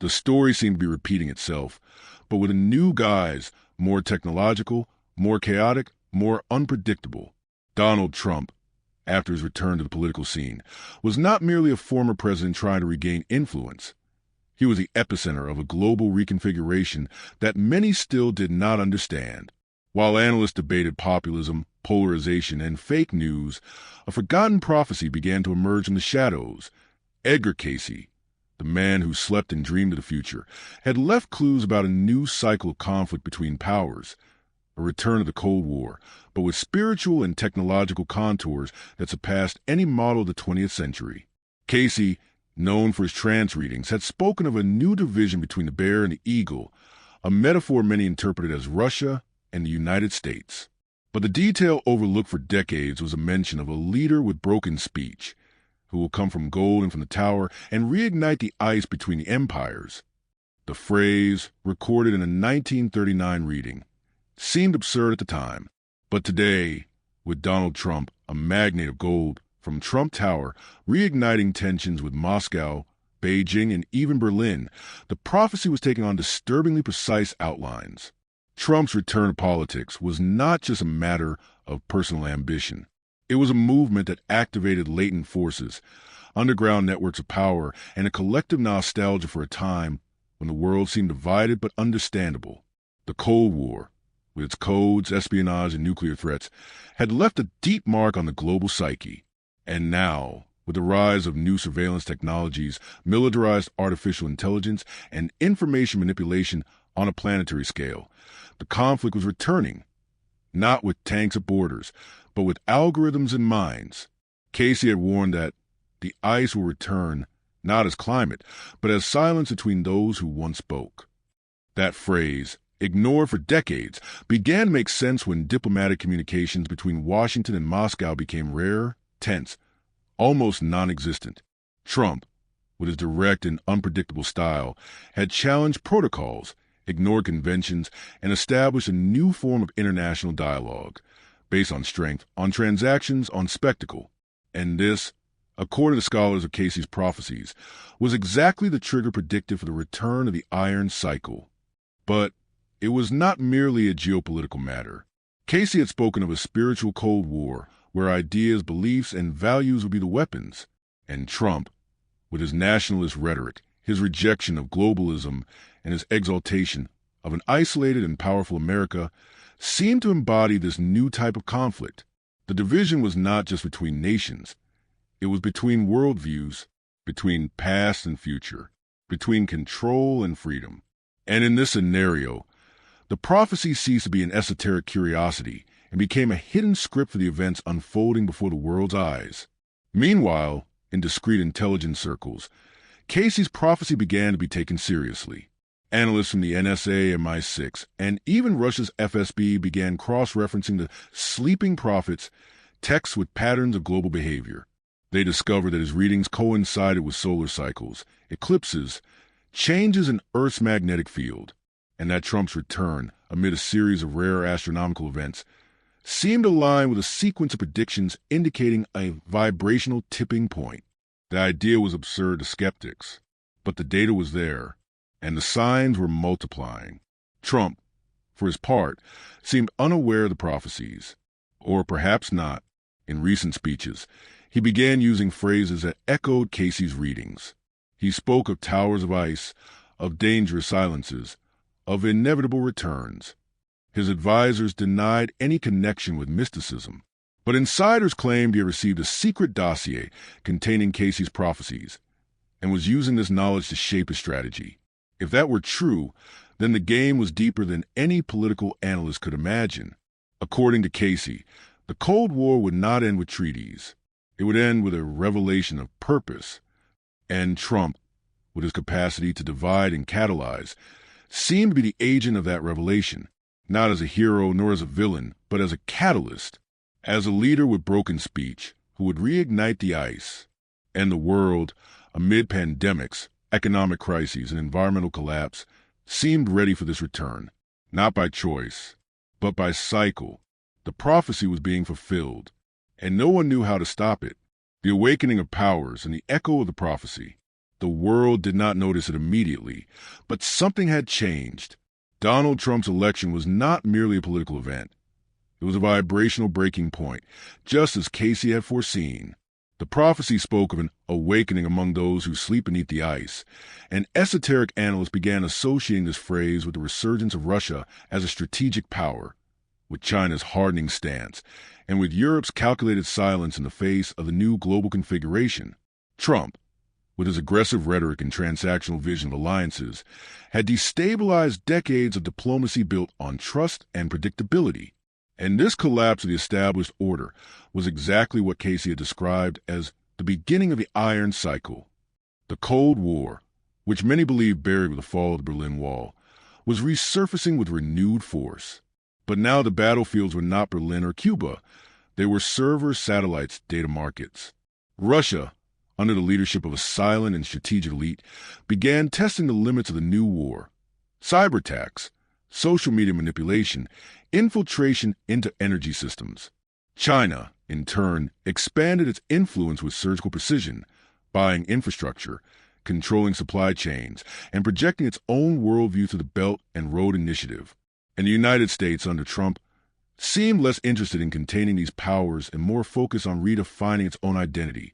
The story seemed to be repeating itself, but with a new guise, more technological, more chaotic, more unpredictable. Donald Trump, after his return to the political scene, was not merely a former president trying to regain influence. He was the epicenter of a global reconfiguration that many still did not understand. While analysts debated populism, polarization, and fake news, a forgotten prophecy began to emerge from the shadows. Edgar Cayce, the man who slept and dreamed of the future, had left clues about a new cycle of conflict between powers, a return of the Cold War, but with spiritual and technological contours that surpassed any model of the 20th century. Cayce, known for his trance readings, had spoken of a new division between the bear and the eagle, a metaphor many interpreted as Russia and the United States. But the detail overlooked for decades was a mention of a leader with broken speech, who will come from gold and from the tower and reignite the ice between the empires. The phrase, recorded in a 1939 reading, seemed absurd at the time, but today, with Donald Trump, a magnate of gold, from Trump Tower, reigniting tensions with Moscow, Beijing, and even Berlin, the prophecy was taking on disturbingly precise outlines. Trump's return to politics was not just a matter of personal ambition. It was a movement that activated latent forces, underground networks of power, and a collective nostalgia for a time when the world seemed divided but understandable. The Cold War, with its codes, espionage, and nuclear threats, had left a deep mark on the global psyche. And now, with the rise of new surveillance technologies, militarized artificial intelligence, and information manipulation on a planetary scale, the conflict was returning, not with tanks at borders, but with algorithms and minds. Cayce had warned that the ice will return not as climate, but as silence between those who once spoke. That phrase, ignored for decades, began to make sense when diplomatic communications between Washington and Moscow became rare, tense, almost non-existent. Trump, with his direct and unpredictable style, had challenged protocols, ignored conventions, and established a new form of international dialogue, based on strength, on transactions, on spectacle. And this, according to scholars of Cayce's prophecies, was exactly the trigger predicted for the return of the iron cycle. But it was not merely a geopolitical matter. Cayce had spoken of a spiritual Cold War, where ideas, beliefs, and values would be the weapons. And Trump, with his nationalist rhetoric, his rejection of globalism, and his exaltation of an isolated and powerful America, seemed to embody this new type of conflict. The division was not just between nations. It was between worldviews, between past and future, between control and freedom. And in this scenario, the prophecy ceased to be an esoteric curiosity and became a hidden script for the events unfolding before the world's eyes. Meanwhile, in discreet intelligence circles, Cayce's prophecy began to be taken seriously. Analysts from the NSA, MI6, and even Russia's FSB began cross-referencing the sleeping prophet's texts with patterns of global behavior. They discovered that his readings coincided with solar cycles, eclipses, changes in Earth's magnetic field, and that Trump's return, amid a series of rare astronomical events, seemed aligned with a sequence of predictions indicating a vibrational tipping point. The idea was absurd to skeptics, but the data was there, and the signs were multiplying. Trump, for his part, seemed unaware of the prophecies, or perhaps not. In recent speeches, he began using phrases that echoed Cayce's readings. He spoke of towers of ice, of dangerous silences, of inevitable returns. His advisors denied any connection with mysticism, but insiders claimed he had received a secret dossier containing Cayce's prophecies and was using this knowledge to shape his strategy. If that were true, then the game was deeper than any political analyst could imagine. According to Cayce, the Cold War would not end with treaties. It would end with a revelation of purpose. And Trump, with his capacity to divide and catalyze, seemed to be the agent of that revelation, not as a hero nor as a villain, but as a catalyst, as a leader with broken speech who would reignite the ice. And the world, amid pandemics, economic crises, and environmental collapse, seemed ready for this return, not by choice, but by cycle. The prophecy was being fulfilled, and no one knew how to stop it. The awakening of powers and the echo of the prophecy. The world did not notice it immediately, but something had changed. Donald Trump's election was not merely a political event. It was a vibrational breaking point, just as Cayce had foreseen. The prophecy spoke of an awakening among those who sleep beneath the ice, and esoteric analysts began associating this phrase with the resurgence of Russia as a strategic power, with China's hardening stance, and with Europe's calculated silence in the face of the new global configuration. Trump, with his aggressive rhetoric and transactional vision of alliances, had destabilized decades of diplomacy built on trust and predictability. And this collapse of the established order was exactly what Cayce had described as the beginning of the Iron Cycle. The Cold War, which many believe buried with the fall of the Berlin Wall, was resurfacing with renewed force. But now the battlefields were not Berlin or Cuba. They were server satellites, data markets. Russia, under the leadership of a silent and strategic elite, began testing the limits of the new war. Cyber attacks, social media manipulation, infiltration into energy systems. China, in turn, expanded its influence with surgical precision, buying infrastructure, controlling supply chains, and projecting its own worldview through the Belt and Road Initiative. And the United States, under Trump, seemed less interested in containing these powers and more focused on redefining its own identity,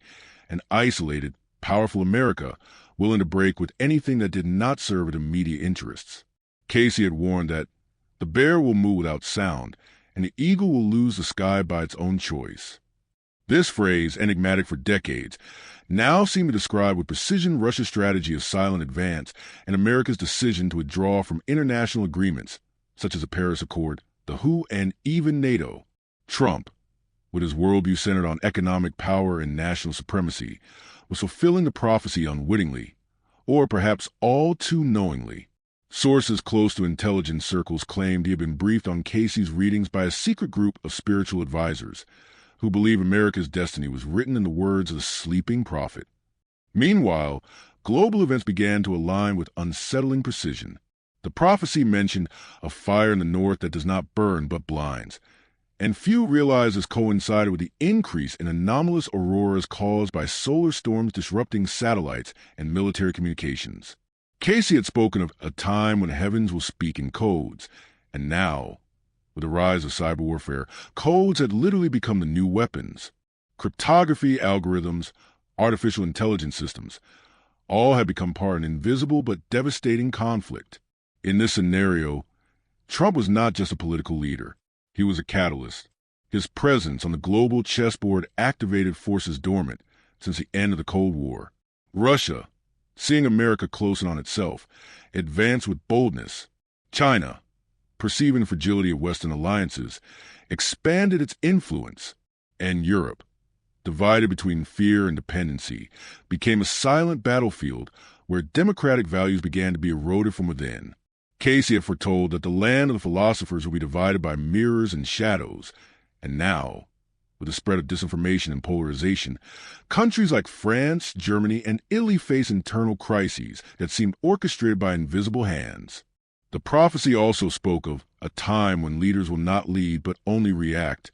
an isolated, powerful America willing to break with anything that did not serve its immediate interests. Cayce had warned that the bear will move without sound, and the eagle will lose the sky by its own choice. This phrase, enigmatic for decades, now seemed to describe with precision Russia's strategy of silent advance and America's decision to withdraw from international agreements, such as the Paris Accord, the WHO, and even NATO. Trump, with his worldview centered on economic power and national supremacy, was fulfilling the prophecy unwittingly, or perhaps all too knowingly. Sources close to intelligence circles claimed he had been briefed on Cayce's readings by a secret group of spiritual advisors who believed America's destiny was written in the words of the sleeping prophet. Meanwhile, global events began to align with unsettling precision. The prophecy mentioned a fire in the north that does not burn but blinds, and few realized this coincided with the increase in anomalous auroras caused by solar storms disrupting satellites and military communications. Cayce had spoken of a time when heavens will speak in codes, and now, with the rise of cyber warfare, codes had literally become the new weapons. Cryptography, algorithms, artificial intelligence systems, all had become part of an invisible but devastating conflict. In this scenario, Trump was not just a political leader. He was a catalyst. His presence on the global chessboard activated forces dormant since the end of the Cold War. Russia, seeing America close in on itself, advanced with boldness. China, perceiving the fragility of Western alliances, expanded its influence. And Europe, divided between fear and dependency, became a silent battlefield where democratic values began to be eroded from within. Cayce had foretold that the land of the philosophers would be divided by mirrors and shadows, and now, with the spread of disinformation and polarization, countries like France, Germany, and Italy face internal crises that seemed orchestrated by invisible hands. The prophecy also spoke of a time when leaders will not lead but only react,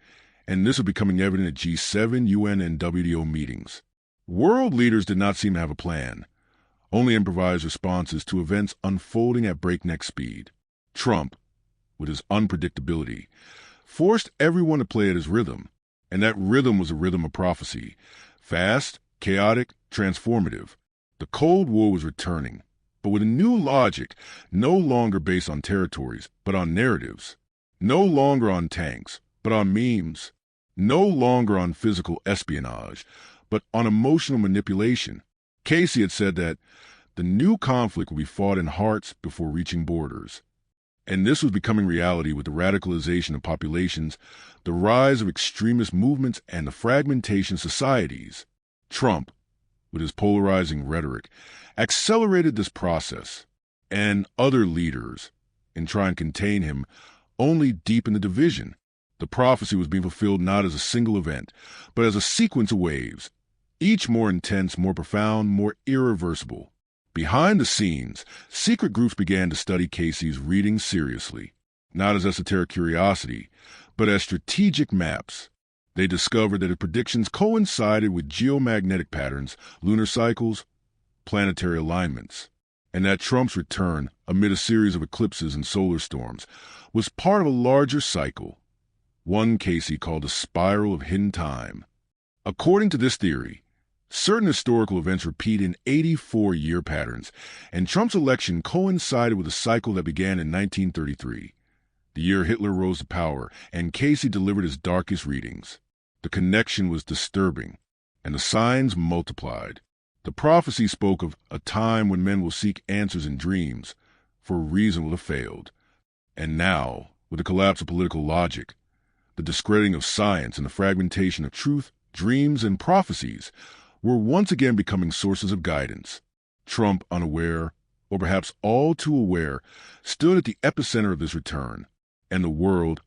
and this was becoming evident at G7, UN, and WTO meetings. World leaders did not seem to have a plan, only improvised responses to events unfolding at breakneck speed. Trump, with his unpredictability, forced everyone to play at his rhythm, and that rhythm was a rhythm of prophecy, fast, chaotic, transformative. The Cold War was returning, but with a new logic, no longer based on territories, but on narratives, no longer on tanks, but on memes, no longer on physical espionage, but on emotional manipulation. Cayce had said that the new conflict would be fought in hearts before reaching borders. And this was becoming reality with the radicalization of populations, the rise of extremist movements, and the fragmentation of societies. Trump, with his polarizing rhetoric, accelerated this process, and other leaders, in trying to contain him, only deepened the division. The prophecy was being fulfilled not as a single event, but as a sequence of waves, each more intense, more profound, more irreversible. Behind the scenes, secret groups began to study Cayce's readings seriously, not as esoteric curiosity, but as strategic maps. They discovered that his predictions coincided with geomagnetic patterns, lunar cycles, planetary alignments, and that Trump's return, amid a series of eclipses and solar storms, was part of a larger cycle, one Cayce called a spiral of hidden time. According to this theory, certain historical events repeat in 84-year patterns, and Trump's election coincided with a cycle that began in 1933, the year Hitler rose to power, and Cayce delivered his darkest readings. The connection was disturbing, and the signs multiplied. The prophecy spoke of a time when men will seek answers in dreams, for reason will have failed. And now, with the collapse of political logic, the discrediting of science and the fragmentation of truth, dreams, and prophecies were once again becoming sources of guidance. Trump, unaware, or perhaps all too aware, stood at the epicenter of this return, and the world,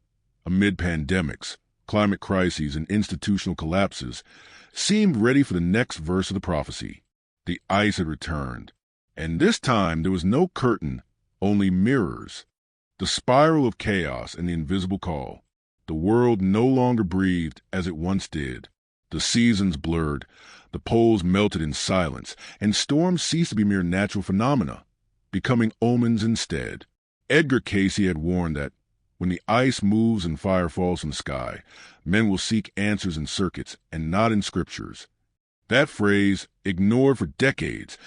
amid pandemics, climate crises, and institutional collapses, seemed ready for the next verse of the prophecy. The ice had returned, and this time there was no curtain, only mirrors. The spiral of chaos and the invisible call. The world no longer breathed as it once did. The seasons blurred, the poles melted in silence, and storms ceased to be mere natural phenomena, becoming omens instead. Edgar Cayce had warned that when the ice moves and fire falls from the sky, men will seek answers in circuits and not in scriptures. That phrase, ignored for decades,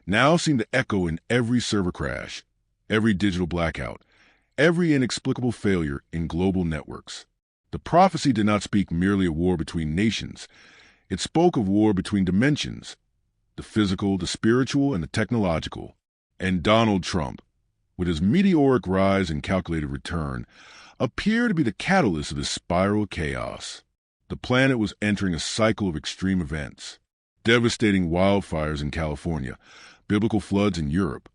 now seemed to echo in every server crash, every digital blackout, every inexplicable failure in global networks. The prophecy did not speak merely of war between nations. It spoke of war between dimensions, the physical, the spiritual, and the technological. And Donald Trump, with his meteoric rise and calculated return, appeared to be the catalyst of this spiral of chaos. The planet was entering a cycle of extreme events. Devastating wildfires in California, biblical floods in Europe,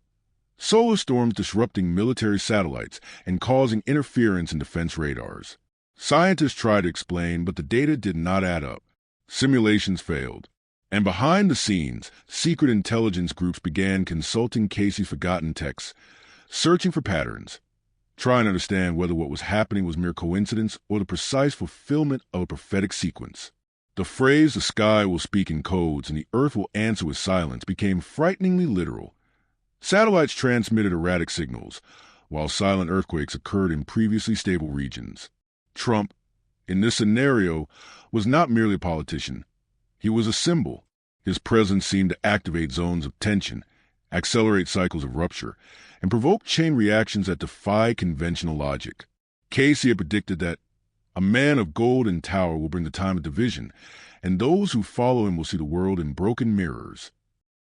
solar storms disrupting military satellites and causing interference in defense radars. Scientists tried to explain, but the data did not add up. Simulations failed. And behind the scenes, secret intelligence groups began consulting Cayce's forgotten texts, searching for patterns, trying to understand whether what was happening was mere coincidence or the precise fulfillment of a prophetic sequence. The phrase, "the sky will speak in codes and the earth will answer with silence," became frighteningly literal. Satellites transmitted erratic signals, while silent earthquakes occurred in previously stable regions. Trump, in this scenario, was not merely a politician. He was a symbol. His presence seemed to activate zones of tension, accelerate cycles of rupture, and provoke chain reactions that defy conventional logic. Cayce had predicted that a man of gold and tower will bring the time of division, and those who follow him will see the world in broken mirrors.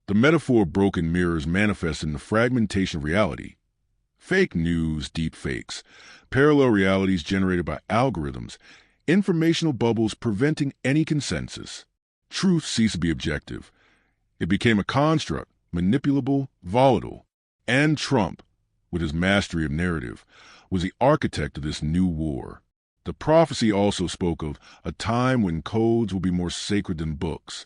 The metaphor of broken mirrors manifested in the fragmentation of reality. Fake news, deep fakes, parallel realities generated by algorithms, informational bubbles preventing any consensus. Truth ceased to be objective. It became a construct, manipulable, volatile. And Trump, with his mastery of narrative, was the architect of this new war. The prophecy also spoke of a time when codes will be more sacred than books.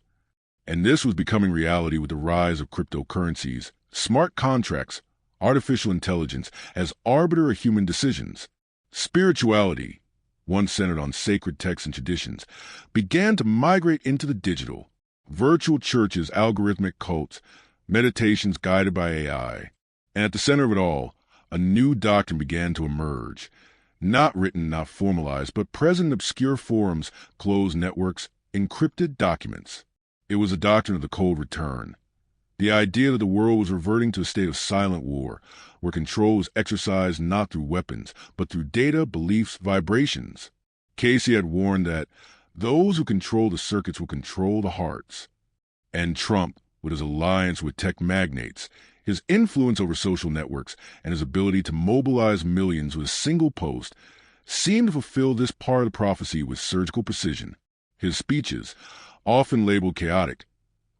And this was becoming reality with the rise of cryptocurrencies, smart contracts, artificial intelligence as arbiter of human decisions. Spirituality, once centered on sacred texts and traditions, began to migrate into the digital. Virtual churches, algorithmic cults, meditations guided by AI. And at the center of it all, a new doctrine began to emerge. Not written, not formalized, but present in obscure forums, closed networks, encrypted documents. It was a doctrine of the cold return. The idea that the world was reverting to a state of silent war, where control was exercised not through weapons, but through data, beliefs, vibrations. Cayce had warned that those who control the circuits will control the hearts. And Trump, with his alliance with tech magnates, his influence over social networks, and his ability to mobilize millions with a single post, seemed to fulfill this part of the prophecy with surgical precision. His speeches, often labeled chaotic,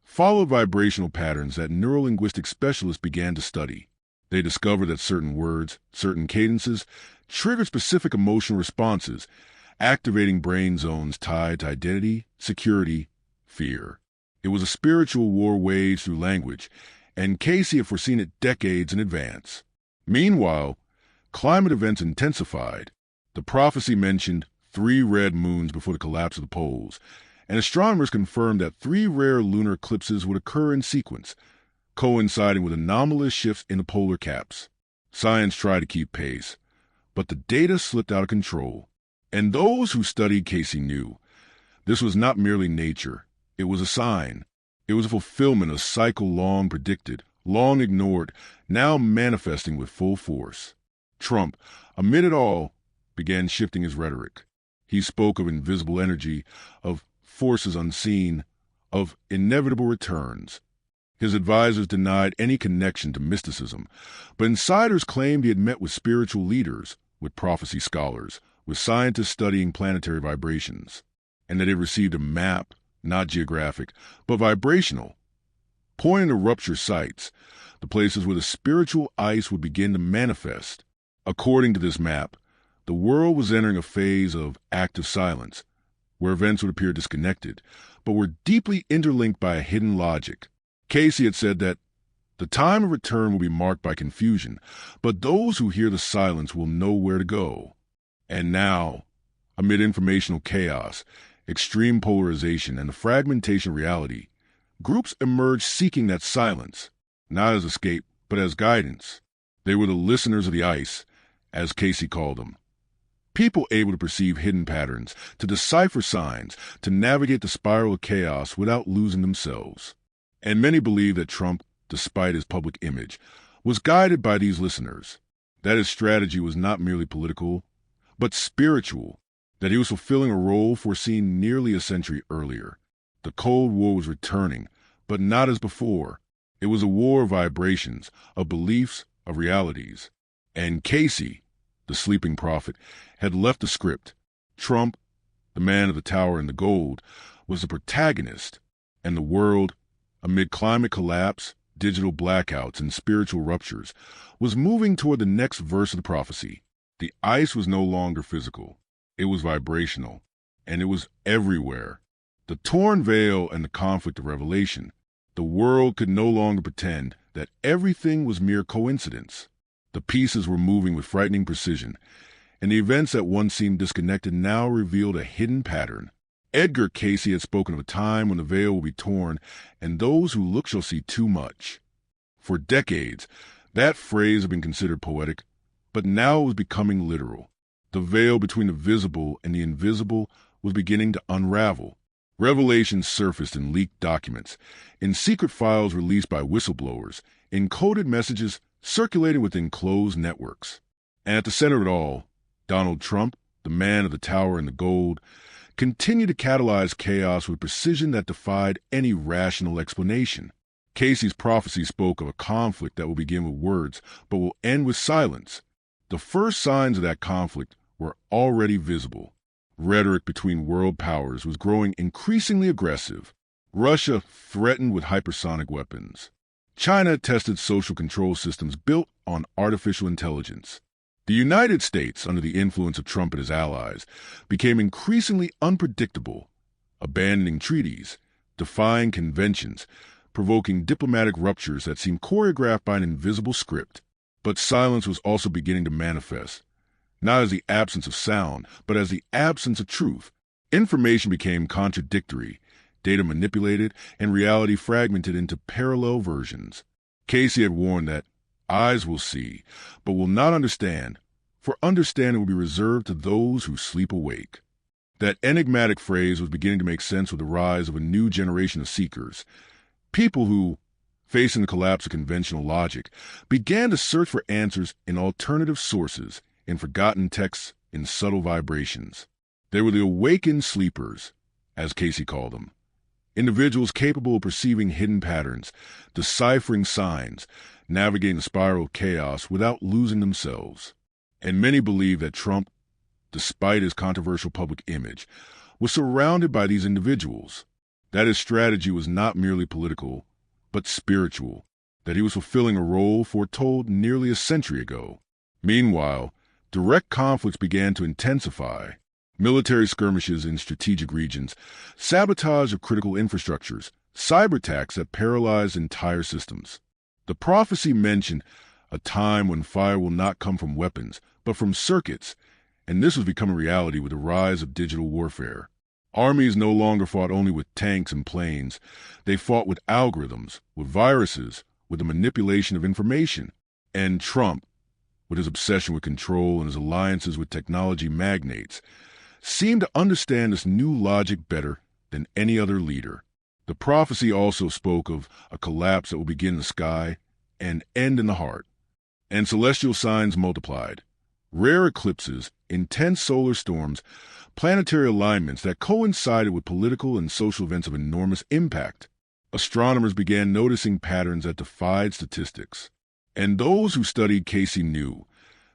followed vibrational patterns that neurolinguistic specialists began to study. They discovered that certain words, certain cadences, triggered specific emotional responses, activating brain zones tied to identity, security, fear. It was a spiritual war waged through language, and Cayce had foreseen it decades in advance. Meanwhile, climate events intensified. The prophecy mentioned 3 red moons before the collapse of the poles, and astronomers confirmed that 3 rare lunar eclipses would occur in sequence, coinciding with anomalous shifts in the polar caps. Science tried to keep pace, but the data slipped out of control. And those who studied Cayce knew this was not merely nature. It was a sign. It was a fulfillment of a cycle long predicted, long ignored, now manifesting with full force. Trump, amid it all, began shifting his rhetoric. He spoke of invisible energy, of forces unseen, of inevitable returns. His advisors denied any connection to mysticism, but insiders claimed he had met with spiritual leaders, with prophecy scholars, with scientists studying planetary vibrations, and that he received a map, not geographic, but vibrational, pointing to rupture sites, the places where the spiritual ice would begin to manifest. According to this map, the world was entering a phase of active silence, where events would appear disconnected, but were deeply interlinked by a hidden logic. Cayce had said that the time of return will be marked by confusion, but those who hear the silence will know where to go. And now, amid informational chaos, extreme polarization, and the fragmentation of reality, groups emerged seeking that silence, not as escape, but as guidance. They were the listeners of the ice, as Cayce called them. People able to perceive hidden patterns, to decipher signs, to navigate the spiral of chaos without losing themselves. And many believe that Trump, despite his public image, was guided by these listeners, that his strategy was not merely political, but spiritual, that he was fulfilling a role foreseen nearly a century earlier. The Cold War was returning, but not as before. It was a war of vibrations, of beliefs, of realities. And Cayce, the sleeping prophet, had left the script. Trump, the man of the tower and the gold, was the protagonist, and the world, amid climate collapse, digital blackouts, and spiritual ruptures, was moving toward the next verse of the prophecy. The ice was no longer physical. It was vibrational, and it was everywhere. The torn veil and the conflict of revelation. The world could no longer pretend that everything was mere coincidence. The pieces were moving with frightening precision, and the events that once seemed disconnected now revealed a hidden pattern. Edgar Cayce had spoken of a time when the veil will be torn, and those who look shall see too much. For decades, that phrase had been considered poetic, but now it was becoming literal. The veil between the visible and the invisible was beginning to unravel. Revelations surfaced in leaked documents, in secret files released by whistleblowers, in coded messages circulating within closed networks. And at the center of it all, Donald Trump, the man of the tower and the gold, continued to catalyze chaos with precision that defied any rational explanation. Cayce's prophecy spoke of a conflict that will begin with words, but will end with silence. The first signs of that conflict were already visible. Rhetoric between world powers was growing increasingly aggressive. Russia threatened with hypersonic weapons. China tested social control systems built on artificial intelligence. The United States, under the influence of Trump and his allies, became increasingly unpredictable, abandoning treaties, defying conventions, provoking diplomatic ruptures that seemed choreographed by an invisible script. But silence was also beginning to manifest, not as the absence of sound, but as the absence of truth. Information became contradictory, data manipulated, and reality fragmented into parallel versions. Cayce had warned that eyes will see, but will not understand, for understanding will be reserved to those who sleep awake. That enigmatic phrase was beginning to make sense with the rise of a new generation of seekers, people who, facing the collapse of conventional logic, began to search for answers in alternative sources, in forgotten texts, in subtle vibrations. They were the awakened sleepers, as Cayce called them. Individuals capable of perceiving hidden patterns, deciphering signs, navigating the spiral of chaos without losing themselves. And many believe that Trump, despite his controversial public image, was surrounded by these individuals, that his strategy was not merely political, but spiritual, that he was fulfilling a role foretold nearly a century ago. Meanwhile, direct conflicts began to intensify. Military skirmishes in strategic regions, sabotage of critical infrastructures, cyber attacks that paralyzed entire systems. The prophecy mentioned a time when fire will not come from weapons, but from circuits, and this was becoming reality with the rise of digital warfare. Armies no longer fought only with tanks and planes. They fought with algorithms, with viruses, with the manipulation of information, and Trump, with his obsession with control and his alliances with technology magnates, seemed to understand this new logic better than any other leader. The prophecy also spoke of a collapse that will begin in the sky and end in the heart, and celestial signs multiplied. Rare eclipses, intense solar storms, planetary alignments that coincided with political and social events of enormous impact. Astronomers began noticing patterns that defied statistics. And those who studied Cayce knew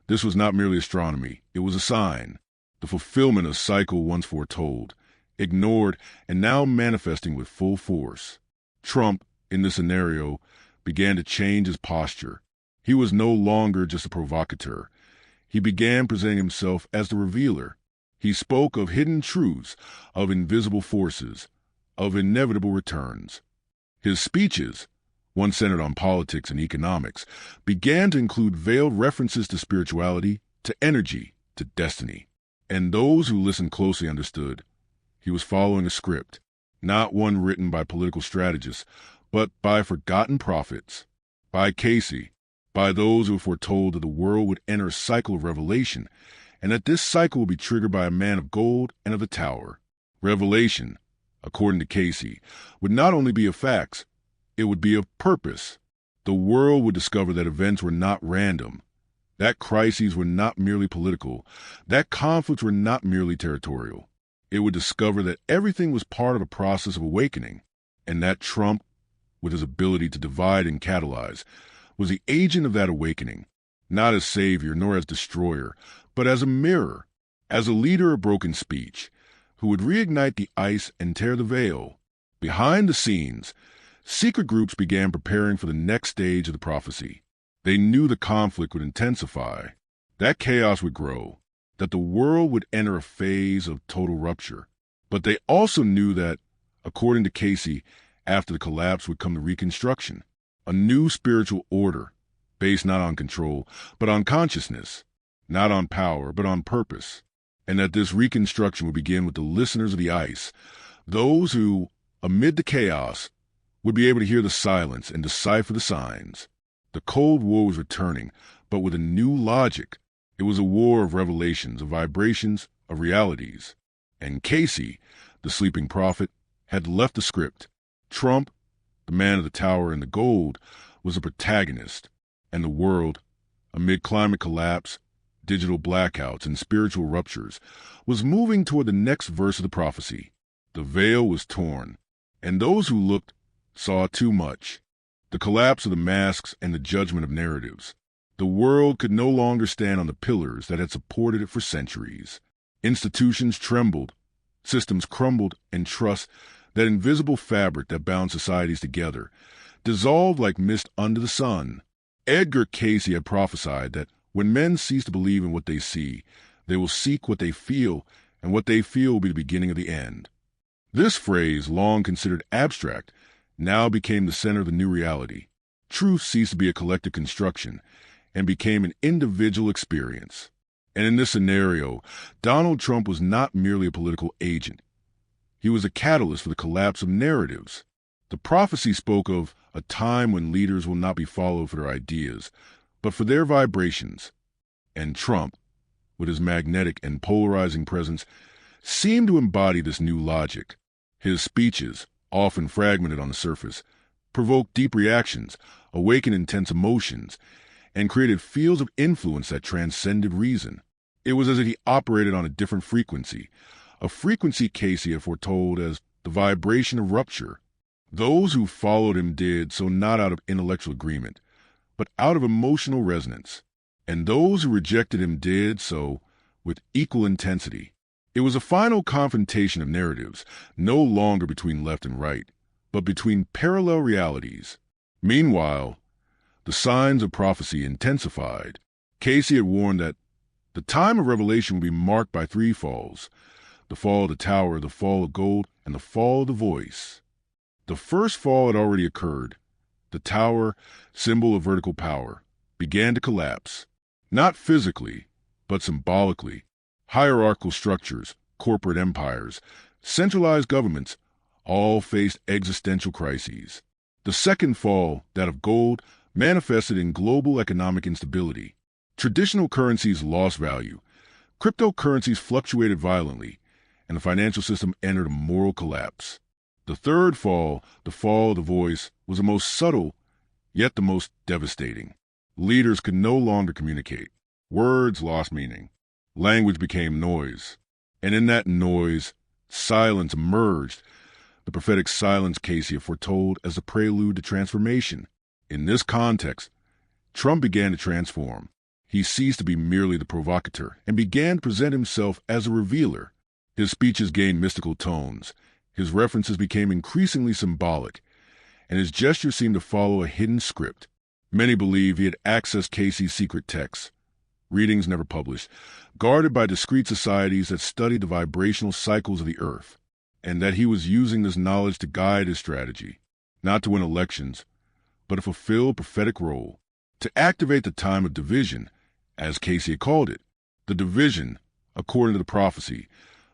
this was not merely astronomy, it was a sign, the fulfillment of a cycle once foretold, ignored, and now manifesting with full force. Trump, in this scenario, began to change his posture. He was no longer just a provocateur. He began presenting himself as the revealer. He spoke of hidden truths, of invisible forces, of inevitable returns. His speeches, one centered on politics and economics, began to include veiled references to spirituality, to energy, to destiny. And those who listened closely understood he was following a script, not one written by political strategists, but by forgotten prophets, by Cayce, by those who foretold that the world would enter a cycle of revelation, and that this cycle would be triggered by a man of gold and of the tower. Revelation, according to Cayce, would not only be of facts, it would be of purpose. The world would discover that events were not random, that crises were not merely political, that conflicts were not merely territorial. It would discover that everything was part of a process of awakening, and that Trump, with his ability to divide and catalyze, was the agent of that awakening, not as savior nor as destroyer, but as a mirror, as a leader of broken speech, who would reignite the ice and tear the veil. Behind the scenes, secret groups began preparing for the next stage of the prophecy. They knew the conflict would intensify, that chaos would grow, that the world would enter a phase of total rupture. But they also knew that, according to Cayce, after the collapse would come the reconstruction, a new spiritual order, based not on control, but on consciousness, not on power, but on purpose, and that this reconstruction would begin with the listeners of the ice, those who, amid the chaos, would be able to hear the silence and decipher the signs. The Cold War was returning, but with a new logic. It was a war of revelations, of vibrations, of realities. And Cayce, the sleeping prophet, had left the script. Trump, the man of the tower and the gold, was a protagonist, and the world, amid climate collapse, digital blackouts, and spiritual ruptures, was moving toward the next verse of the prophecy. The veil was torn, and those who looked saw too much. The collapse of the masks and the judgment of narratives. The world could no longer stand on the pillars that had supported it for centuries. Institutions trembled, systems crumbled, and trust, that invisible fabric that bound societies together, dissolved like mist under the sun. Edgar Cayce had prophesied that when men cease to believe in what they see, they will seek what they feel, and what they feel will be the beginning of the end. This phrase, long considered abstract, now became the center of the new reality. Truth ceased to be a collective construction and became an individual experience. And in this scenario, Donald Trump was not merely a political agent. He was a catalyst for the collapse of narratives. The prophecy spoke of a time when leaders will not be followed for their ideas, but for their vibrations. And Trump, with his magnetic and polarizing presence, seemed to embody this new logic. His speeches, often fragmented on the surface, provoked deep reactions, awakened intense emotions, and created fields of influence that transcended reason. It was as if he operated on a different frequency, a frequency Cayce had foretold as the vibration of rupture. Those who followed him did so not out of intellectual agreement, but out of emotional resonance, and those who rejected him did so with equal intensity. It was a final confrontation of narratives, no longer between left and right, but between parallel realities. Meanwhile, the signs of prophecy intensified. Cayce had warned that the time of revelation would be marked by three falls: the fall of the tower, the fall of gold, and the fall of the voice. The first fall had already occurred. The tower, symbol of vertical power, began to collapse, not physically, but symbolically. Hierarchical structures, corporate empires, centralized governments, all faced existential crises. The second fall, that of gold, manifested in global economic instability. Traditional currencies lost value, cryptocurrencies fluctuated violently, and the financial system entered a moral collapse. The third fall, the fall of the voice, was the most subtle, yet the most devastating. Leaders could no longer communicate. Words lost meaning. Language became noise. And in that noise, silence emerged, the prophetic silence Cayce foretold as a prelude to transformation. In this context, Trump began to transform. He ceased to be merely the provocateur and began to present himself as a revealer. His speeches gained mystical tones. His references became increasingly symbolic, and his gestures seemed to follow a hidden script. Many believe he had accessed Cayce's secret texts, readings never published, guarded by discreet societies that studied the vibrational cycles of the earth, and that he was using this knowledge to guide his strategy, not to win elections, but to fulfill a prophetic role, to activate the time of division, as Cayce had called it. The division, according to the prophecy,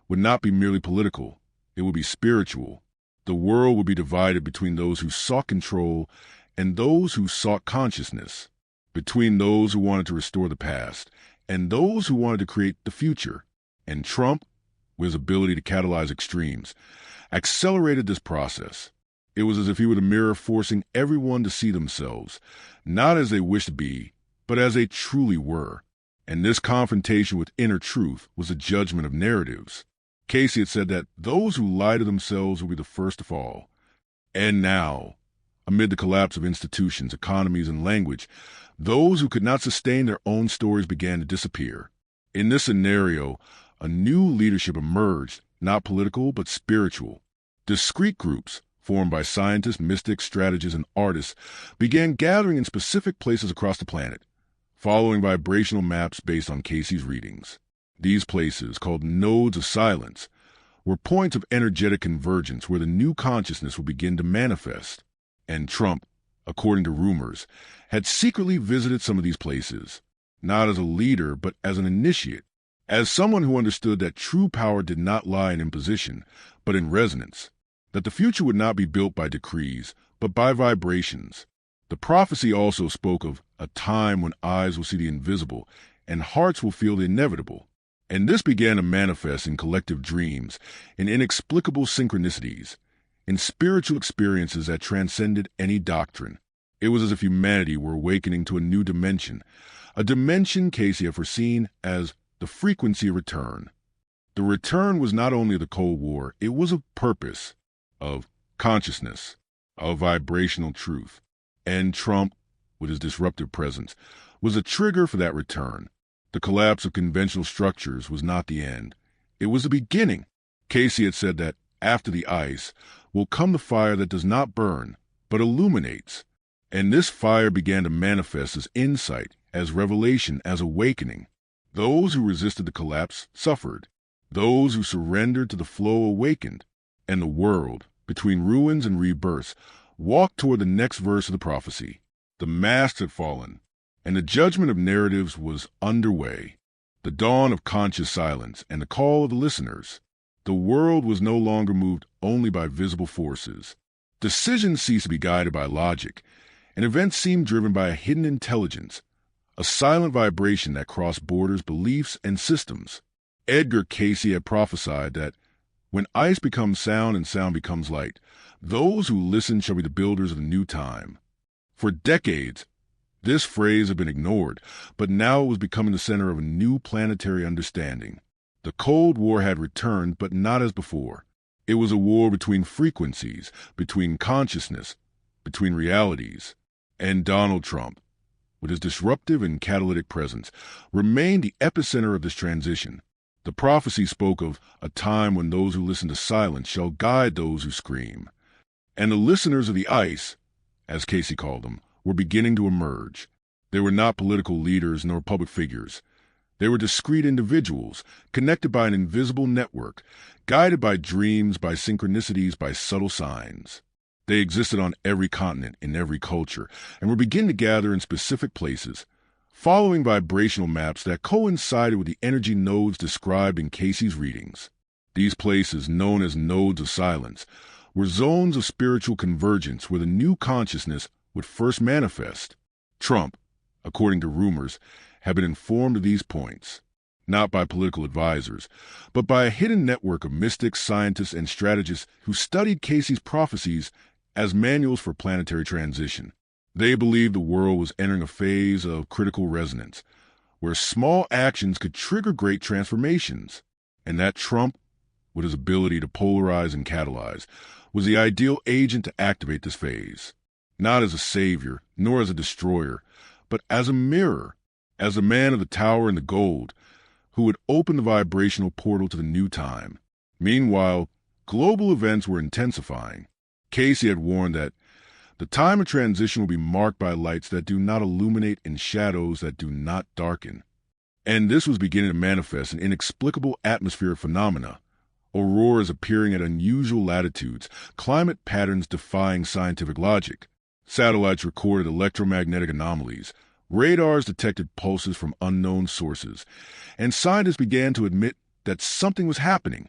would not be merely political, it would be spiritual. The world would be divided between those who sought control and those who sought consciousness, between those who wanted to restore the past and those who wanted to create the future. And Trump, with his ability to catalyze extremes, accelerated this process. It was as if he were the mirror forcing everyone to see themselves, not as they wished to be, but as they truly were. And this confrontation with inner truth was a judgment of narratives. Cayce had said that those who lie to themselves will be the first to fall. And now, amid the collapse of institutions, economies, and language, those who could not sustain their own stories began to disappear. In this scenario, a new leadership emerged, not political but spiritual. Discrete groups, formed by scientists, mystics, strategists, and artists, began gathering in specific places across the planet, following vibrational maps based on Cayce's readings. These places, called nodes of silence, were points of energetic convergence where the new consciousness would begin to manifest. And Trump, according to rumors, had secretly visited some of these places, not as a leader but as an initiate, as someone who understood that true power did not lie in imposition, but in resonance, that the future would not be built by decrees, but by vibrations. The prophecy also spoke of a time when eyes will see the invisible and hearts will feel the inevitable. And this began to manifest in collective dreams, in inexplicable synchronicities, in spiritual experiences that transcended any doctrine. It was as if humanity were awakening to a new dimension, a dimension Cayce had foreseen as the frequency of return. The return was not only the Cold War, it was of purpose, of consciousness, of vibrational truth. And Trump, with his disruptive presence, was a trigger for that return. The collapse of conventional structures was not the end. It was the beginning. Cayce had said that after the ice will come the fire that does not burn, but illuminates. And this fire began to manifest as insight, as revelation, as awakening. Those who resisted the collapse suffered. Those who surrendered to the flow awakened. And the world, between ruins and rebirths, walked toward the next verse of the prophecy. The mask had fallen, and the judgment of narratives was underway. The dawn of conscious silence and the call of the listeners. The world was no longer moved only by visible forces. Decisions ceased to be guided by logic, and events seemed driven by a hidden intelligence, a silent vibration that crossed borders, beliefs, and systems. Edgar Cayce had prophesied that when ice becomes sound and sound becomes light, those who listen shall be the builders of the new time. For decades, this phrase had been ignored, but now it was becoming the center of a new planetary understanding. The Cold War had returned, but not as before. It was a war between frequencies, between consciousness, between realities. And Donald Trump, with his disruptive and catalytic presence, remained the epicenter of this transition. The prophecy spoke of a time when those who listen to silence shall guide those who scream. And the listeners of the ice, as Cayce called them, were beginning to emerge. They were not political leaders nor public figures. They were discrete individuals, connected by an invisible network, guided by dreams, by synchronicities, by subtle signs. They existed on every continent, in every culture, and were beginning to gather in specific places, following vibrational maps that coincided with the energy nodes described in Cayce's readings. These places, known as nodes of silence, were zones of spiritual convergence where the new consciousness would first manifest. Trump, according to rumors, had been informed of these points, not by political advisors, but by a hidden network of mystics, scientists, and strategists who studied Cayce's prophecies as manuals for planetary transition. They believed the world was entering a phase of critical resonance, where small actions could trigger great transformations, and that Trump, with his ability to polarize and catalyze, was the ideal agent to activate this phase, not as a savior, nor as a destroyer, but as a mirror, as a man of the tower and the gold, who would open the vibrational portal to the new time. Meanwhile, global events were intensifying. Cayce had warned that the time of transition will be marked by lights that do not illuminate and shadows that do not darken. And this was beginning to manifest in inexplicable atmospheric phenomena, auroras appearing at unusual latitudes, climate patterns defying scientific logic. Satellites recorded electromagnetic anomalies, radars detected pulses from unknown sources, and scientists began to admit that something was happening,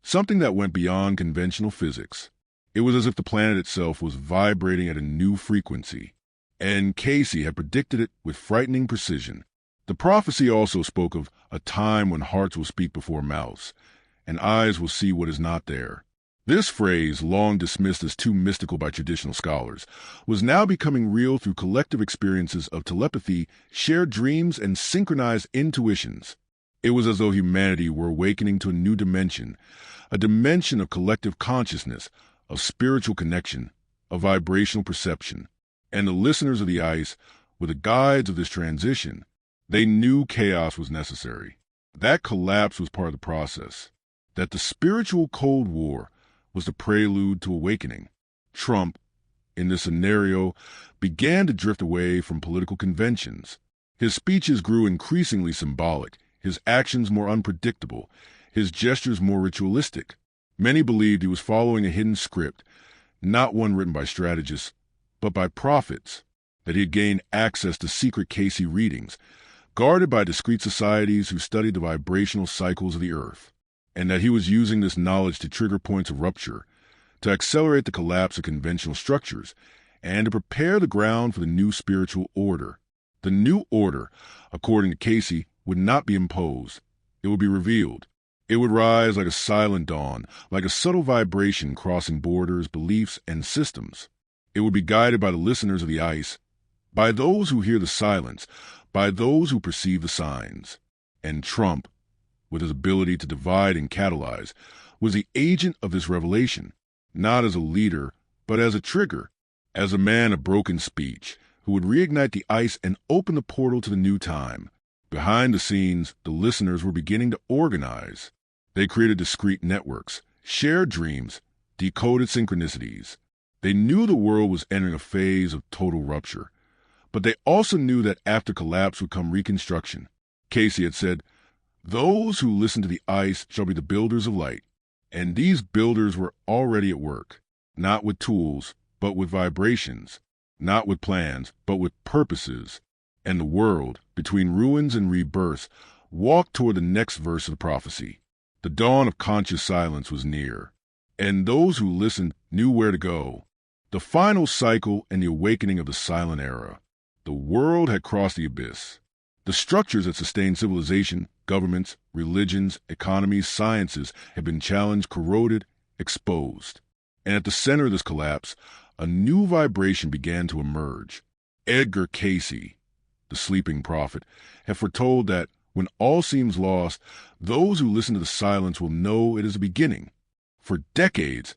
something that went beyond conventional physics. It was as if the planet itself was vibrating at a new frequency, and Cayce had predicted it with frightening precision. The prophecy also spoke of a time when hearts will speak before mouths, and eyes will see what is not there. This phrase, long dismissed as too mystical by traditional scholars, was now becoming real through collective experiences of telepathy, shared dreams, and synchronized intuitions. It was as though humanity were awakening to a new dimension, a dimension of collective consciousness, of spiritual connection, of vibrational perception. And the listeners of the ice were the guides of this transition. They knew chaos was necessary. That collapse was part of the process. That the spiritual Cold War was the prelude to awakening. Trump, in this scenario, began to drift away from political conventions. His speeches grew increasingly symbolic, his actions more unpredictable, his gestures more ritualistic. Many believed he was following a hidden script, not one written by strategists, but by prophets, that he had gained access to secret Cayce readings, guarded by discreet societies who studied the vibrational cycles of the earth, and that he was using this knowledge to trigger points of rupture, to accelerate the collapse of conventional structures, and to prepare the ground for the new spiritual order. The new order, according to Cayce, would not be imposed. It would be revealed. It would rise like a silent dawn, like a subtle vibration crossing borders, beliefs, and systems. It would be guided by the listeners of the ice, by those who hear the silence, by those who perceive the signs. And Trump, with his ability to divide and catalyze, was the agent of this revelation, not as a leader, but as a trigger, as a man of broken speech, who would reignite the ice and open the portal to the new time. Behind the scenes, the listeners were beginning to organize. They created discrete networks, shared dreams, decoded synchronicities. They knew the world was entering a phase of total rupture, but they also knew that after collapse would come reconstruction. Cayce had said, "Those who listen to the ice shall be the builders of light." And these builders were already at work, not with tools, but with vibrations, not with plans, but with purposes. And the world, between ruins and rebirth, walked toward the next verse of the prophecy. The dawn of conscious silence was near, and those who listened knew where to go. The final cycle and the awakening of the silent era. The world had crossed the abyss. The structures that sustained civilization, governments, religions, economies, sciences had been challenged, corroded, exposed. And at the center of this collapse, a new vibration began to emerge. Edgar Cayce, the sleeping prophet, had foretold that when all seems lost, those who listen to the silence will know it is a beginning. For decades,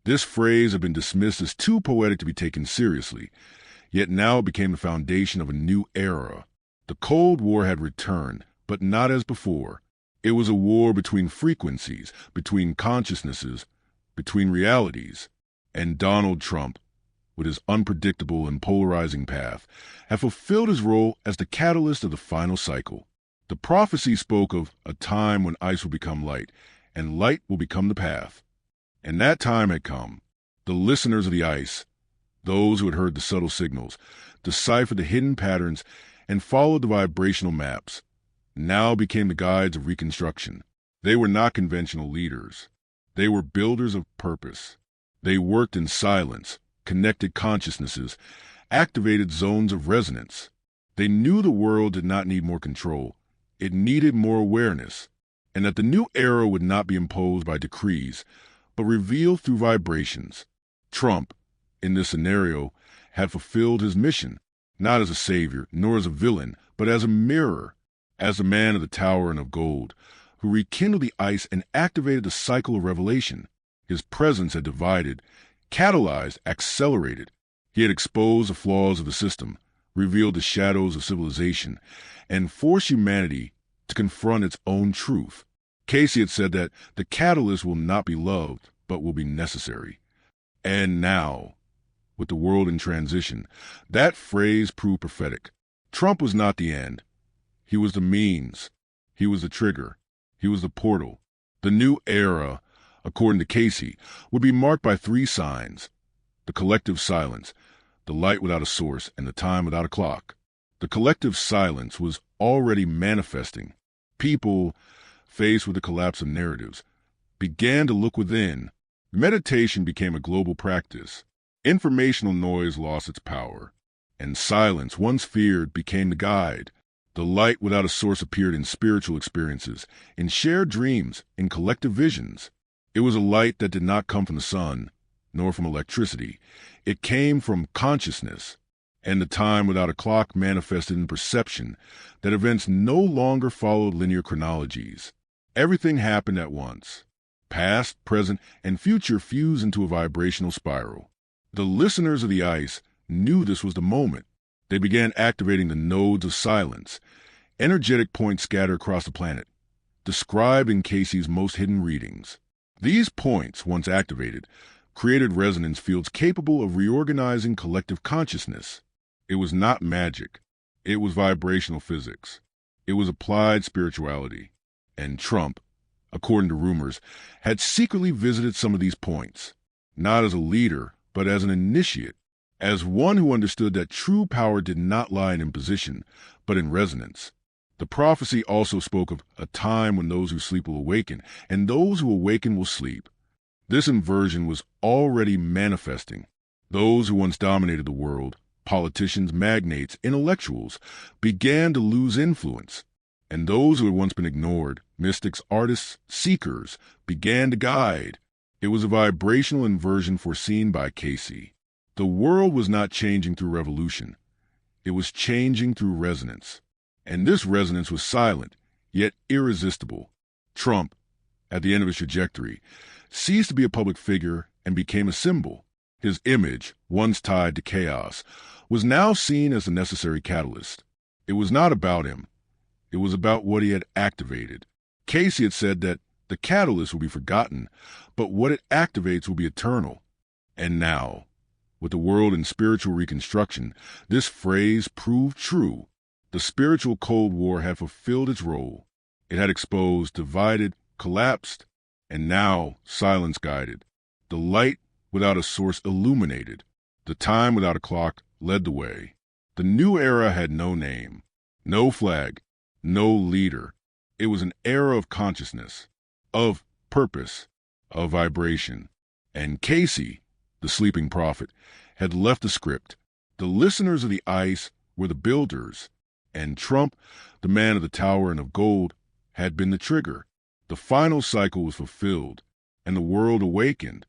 this phrase had been dismissed as too poetic to be taken seriously, yet now it became the foundation of a new era. The Cold War had returned, but not as before. It was a war between frequencies, between consciousnesses, between realities. And Donald Trump, with his unpredictable and polarizing path, had fulfilled his role as the catalyst of the final cycle. The prophecy spoke of a time when ice will become light, and light will become the path. And that time had come. The listeners of the ice, those who had heard the subtle signals, deciphered the hidden patterns, and followed the vibrational maps, now became the guides of reconstruction. They were not conventional leaders. They were builders of purpose. They worked in silence, connected consciousnesses, activated zones of resonance. They knew the world did not need more control. It needed more awareness, and that the new era would not be imposed by decrees, but revealed through vibrations. Trump, in this scenario, had fulfilled his mission, not as a savior, nor as a villain, but as a mirror, as the man of the tower and of gold, who rekindled the ice and activated the cycle of revelation. His presence had divided, catalyzed, accelerated. He had exposed the flaws of the system, revealed the shadows of civilization, and forced humanity to confront its own truth. Cayce had said that the catalyst will not be loved, but will be necessary. And now, with the world in transition, that phrase proved prophetic. Trump was not the end. He was the means. He was the trigger. He was the portal. The new era, according to Cayce, would be marked by three signs: the collective silence, the light without a source, and the time without a clock. The collective silence was already manifesting. People, faced with the collapse of narratives, began to look within. Meditation became a global practice. Informational noise lost its power, and silence, once feared, became the guide. The light without a source appeared in spiritual experiences, in shared dreams, in collective visions. It was a light that did not come from the sun, nor from electricity. It came from consciousness, and the time without a clock manifested in perception that events no longer followed linear chronologies. Everything happened at once. Past, present, and future fused into a vibrational spiral. The listeners of the ice knew this was the moment. They began activating the nodes of silence, energetic points scattered across the planet, described in Cayce's most hidden readings. These points, once activated, created resonance fields capable of reorganizing collective consciousness. It was not magic. It was vibrational physics. It was applied spirituality. And Trump, according to rumors, had secretly visited some of these points, not as a leader, but as an initiate, as one who understood that true power did not lie in imposition, but in resonance. The prophecy also spoke of a time when those who sleep will awaken, and those who awaken will sleep. This inversion was already manifesting. Those who once dominated the world, politicians, magnates, intellectuals, began to lose influence. And those who had once been ignored, mystics, artists, seekers, began to guide. It was a vibrational inversion foreseen by Cayce. The world was not changing through revolution. It was changing through resonance. And this resonance was silent, yet irresistible. Trump, at the end of his trajectory, ceased to be a public figure and became a symbol. His image, once tied to chaos, was now seen as a necessary catalyst. It was not about him. It was about what he had activated. Cayce had said that the catalyst will be forgotten, but what it activates will be eternal. And now, with the world in spiritual reconstruction, this phrase proved true. The spiritual Cold War had fulfilled its role. It had exposed, divided, collapsed, and now silence guided. The light without a source illuminated. The time without a clock led the way. The new era had no name, no flag, no leader. It was an era of consciousness, of purpose, of vibration. And Cayce, the sleeping prophet, had left the script. The listeners of the ice were the builders, and Trump, the man of the tower and of gold, had been the trigger. The final cycle was fulfilled, and the world awakened.